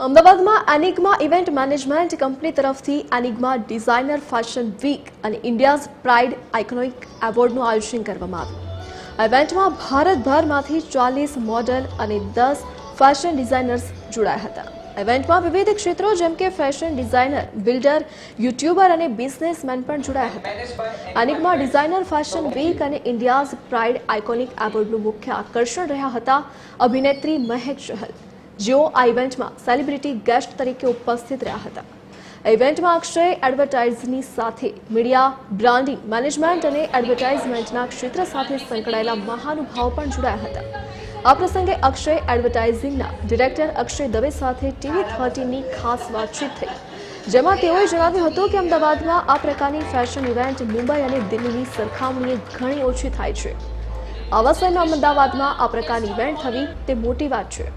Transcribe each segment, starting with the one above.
અમદાવાદમાં Enigma event management company તરફથી Enigma designer fashion week અને ઇન્ડિયાઝ પ્રાઇડ આઇકોનિક એવોર્ડનું આયોજન કરવામાં આવ્યું। આ ઇવેન્ટમાં ભારતભરમાંથી 40 મોડલ અને 10 ફેશન ડિઝાઇનર્સ જોડાયા હતા। ઇવેન્ટમાં વિવિધ ક્ષેત્રો જેમ કે ફેશન ડિઝાઇનર, બિલ્ડર, યુટ્યુબર અને બિઝનેસમેન પણ જોડાયા હતા। એનિગ્મા ડિઝાઇનર ફેશન વીક અને ઇન્ડિયાઝ પ્રાઇડ આઇકોનિક એવોર્ડનું મુખ્ય આકર્ષણ રહ્યા હતા અભિનેત્રી મહેક ચહલ, જેઓ આ ઇવેન્ટમાં સેલિબ્રિટી ગેસ્ટ તરીકે ઉપસ્થિત રહ્યા હતા। ઇવેન્ટમાં અક્ષય એડવર્ટાઇઝની સાથે મીડિયા, બ્રાન્ડિંગ, મેનેજમેન્ટ અને એડવર્ટાઇઝમેન્ટના ક્ષેત્ર સાથે સંકળાયેલા મહાનુભાવો પણ જોડાયા હતા। આ પ્રસંગે અક્ષય એડવર્ટાઇઝિંગના ડિરેક્ટર અક્ષય દવે સાથે TV13ની ખાસ વાતચીત થઈ, જેમાં તેઓએ જણાવ્યું હતું કે અમદાવાદમાં આ પ્રકારની ફેશન ઇવેન્ટ મુંબઈ અને દિલ્હીની સરખામણીએ ઘણી ઓછી થાય છે। આવા સમયમાં અમદાવાદમાં આ પ્રકારની ઇવેન્ટ થવી તે મોટી વાત છે।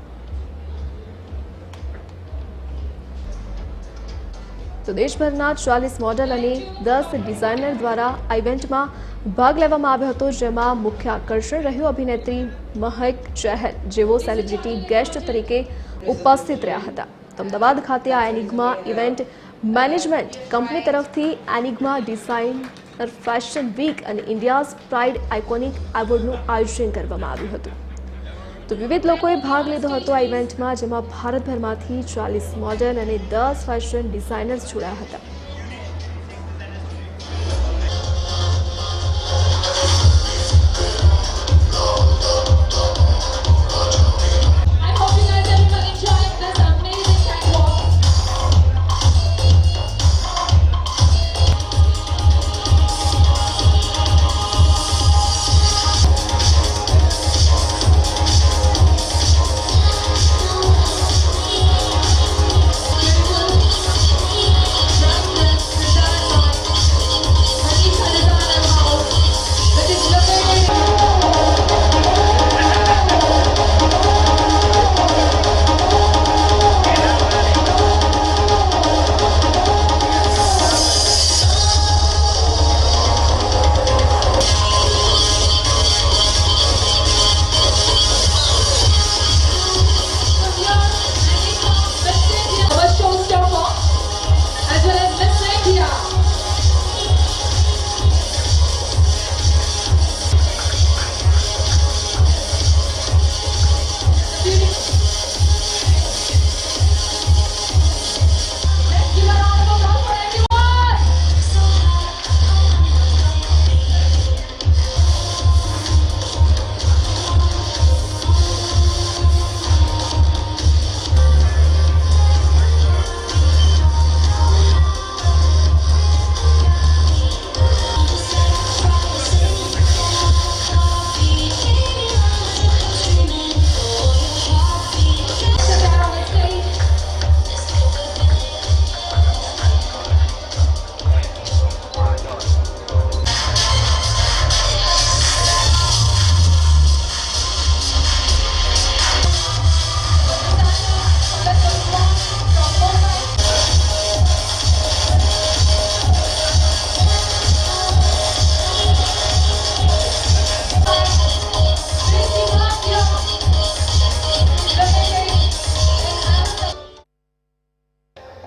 તો દેશભરના 40 મોડલ અને 10 ડિઝાઇનર દ્વારા આ ઇવેન્ટમાં ભાગ લેવામાં આવ્યો હતો, જેમાં મુખ્ય આકર્ષણ રહ્યું અભિનેત્રી મહેક ચહલ, જેઓ સેલિબ્રિટી ગેસ્ટ તરીકે ઉપસ્થિત રહ્યા હતા। અમદાવાદ ખાતે આ એનિગ્મા ઇવેન્ટ મેનેજમેન્ટ કંપની તરફથી એનિગ્મા ડિઝાઇનર ફેશન વીક અને ઇન્ડિયાઝ પ્રાઇડ આઇકોનિક એવોર્ડનું આયોજન કરવામાં આવ્યું હતું। તો વિવિધ લોકોએ ભાગ લીધો હતો આ ઇવેન્ટમાં, જેમાં ભારતભરમાંથી 40 મોડલ અને 10 ફેશન ડિઝાઇનર્સ જોડાયા હતા।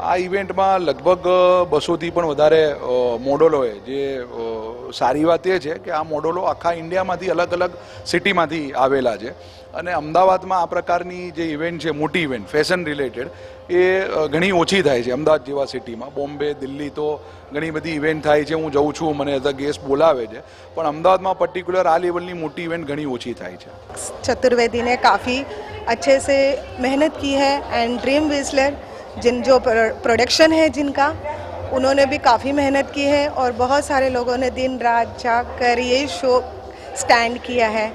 આ ઇવેન્ટમાં લગભગ 200થી પણ વધારે મોડલોએ, જે સારી વાત એ છે કે આ મોડલો આખા ઇન્ડિયામાંથી અલગ અલગ સિટીમાંથી આવેલા છે અને અમદાવાદમાં આ પ્રકારની જે ઇવેન્ટ છે, મોટી ઇવેન્ટ ફેશન રિલેટેડ, એ ઘણી ઓછી થાય છે અમદાવાદ જેવા સિટીમાં। બોમ્બે, દિલ્હી તો ઘણી બધી ઇવેન્ટ થાય છે, હું જઉં છું, મને એઝ અ ગેસ્ટ બોલાવે છે, પણ અમદાવાદમાં પર્ટિક્યુલર આ લેવલની મોટી ઇવેન્ટ ઘણી ઓછી થાય છે। चतुर्वेदी ने काफ़ी अच्छे से मेहनत की है एंड ड्रीम विजलर जो प्रोडक्शन है जिनका, उन्होंने भी काफ़ी मेहनत की है और बहुत सारे लोगों ने दिन रात जाग कर ये शो स्टैंड किया है।